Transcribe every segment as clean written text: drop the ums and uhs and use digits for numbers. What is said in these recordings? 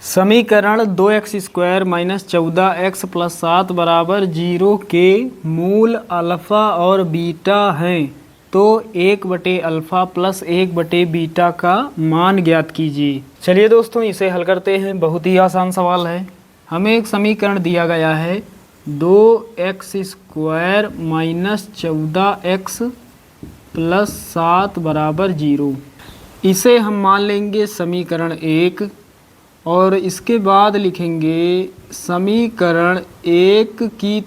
समीकरण 2x² minus 14x plus 7 बराबर 0 के मूल अल्फ़ा और बीटा हैं, तो 1/अल्फ़ा प्लस 1/बीटा का मान ज्ञात कीजिए। चलिए दोस्तों, इसे हल करते हैं। बहुत ही आसान सवाल है। हमें एक समीकरण दिया गया है 2x² माइनस 14x प्लस 7 बराबर 0। इसे हम मान लेंगे समीकरण 1 और इसके बाद लिखेंगे समीकरण 1 की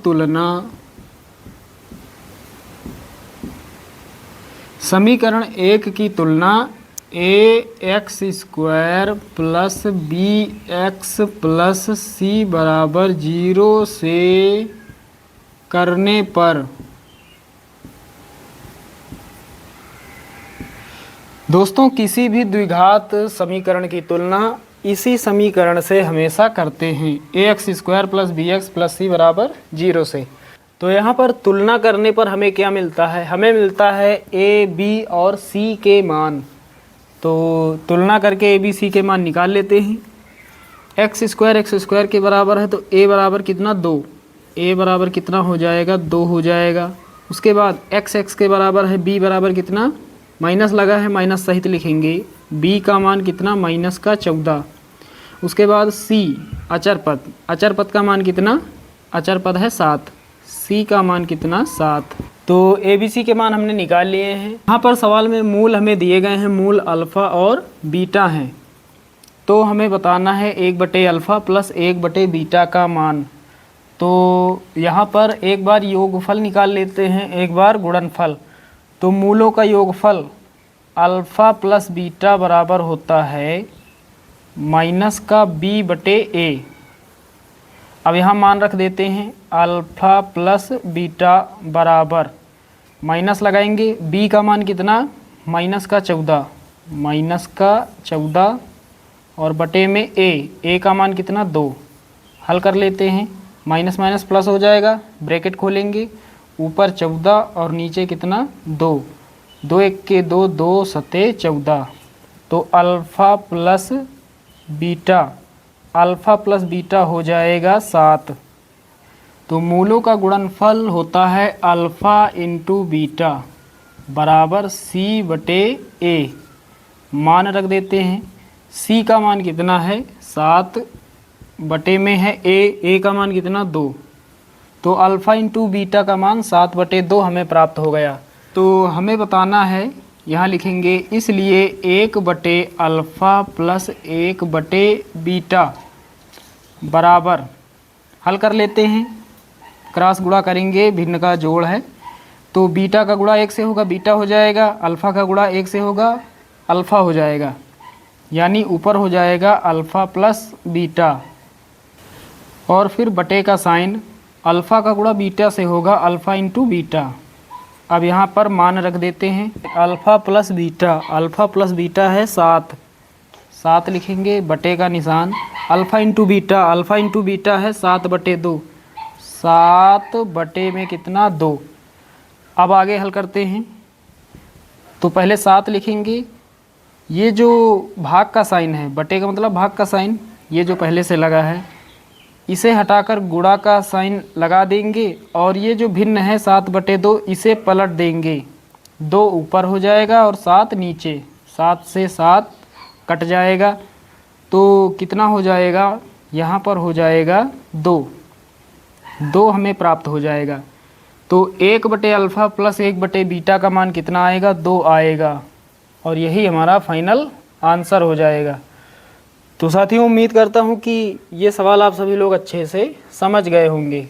तुलना ax² plus bx plus c बराबर 0 से करने पर दोस्तों किसी भी द्विघात समीकरण की तुलना इसी समीकरण से हमेशा करते हैं, ax² plus bx plus c बराबर 0 से। तो यहाँ पर तुलना करने पर हमें क्या मिलता है? हमें मिलता है a, b और c के मान। तो तुलना करके a, b, c के मान निकाल लेते हैं। x² के बराबर है तो a बराबर कितना 2, a बराबर कितना हो जाएगा 2 हो जाएगा। उसके बाद x के बराबर है b बराबर कितना, माइनस लगा है माइनस सहित लिखेंगे, b का मान कितना माइनस का 14। उसके बाद c अचर पद का मान कितना, अचर पद है 7, c का मान कितना 7। तो a b c के मान हमने निकाल लिए हैं। यहाँ पर सवाल में मूल हमें दिए गए हैं, मूल अल्फ़ा और बीटा हैं। तो हमें बताना है 1/अल्फ़ा प्लस 1/बीटा का मान। तो यहाँ पर एक बार योगफल निकाल लेते हैं, एक बार गुणनफल। तो मूलों का योगफल अल्फ़ा प्लस बीटा बराबर होता है माइनस का b/a। अब यहाँ मान रख देते हैं, अल्फ़ा प्लस बीटा बराबर माइनस लगाएंगे, b का मान कितना माइनस का 14 और बटे में a का मान कितना 2। हल कर लेते हैं, माइनस माइनस प्लस हो जाएगा, ब्रैकेट खोलेंगे, ऊपर 14 और नीचे कितना 2, 2 1 के 2, 2 7 14। तो अल्फ़ा प्लस बीटा हो जाएगा 7। तो मूलों का गुणनफल होता है अल्फ़ा इंटू बीटा बराबर c/a। मान रख देते हैं, c का मान कितना है 7, बटे में है a का मान कितना 2। तो अल्फ़ा इंटू बीटा का मान 7/2 हमें प्राप्त हो गया। तो हमें बताना है, यहाँ लिखेंगे इसलिए 1/अल्फ़ा प्लस 1/बीटा बराबर, हल कर लेते हैं, क्रॉस गुणा करेंगे, भिन्न का जोड़ है। तो बीटा का गुणा 1 से होगा बीटा हो जाएगा, अल्फ़ा का गुणा 1 से होगा अल्फ़ा हो जाएगा, यानी ऊपर हो जाएगा अल्फ़ा प्लस बीटा और फिर बटे का साइन, अल्फ़ा का गुणा बीटा से होगा अल्फ़ा इंटू बीटा। अब यहाँ पर मान रख देते हैं, अल्फ़ा प्लस बीटा है 7 लिखेंगे, बटे का निशान, अल्फ़ा इंटू बीटा है 7/2, 7 बटे में कितना 2। अब आगे हल करते हैं। तो पहले 7 लिखेंगे, ये जो भाग का साइन है, बटे का मतलब भाग का साइन, ये जो पहले से लगा है इसे हटाकर गुणा का साइन लगा देंगे और ये जो भिन्न है 7/2 इसे पलट देंगे, 2 ऊपर हो जाएगा और 7 नीचे, 7 से 7 कट जाएगा। तो कितना हो जाएगा, यहाँ पर हो जाएगा 2 हमें प्राप्त हो जाएगा। तो 1/अल्फ़ा प्लस 1/बीटा का मान कितना आएगा 2 आएगा और यही हमारा फाइनल आंसर हो जाएगा। तो साथियों, उम्मीद करता हूँ कि ये सवाल आप सभी लोग अच्छे से समझ गए होंगे।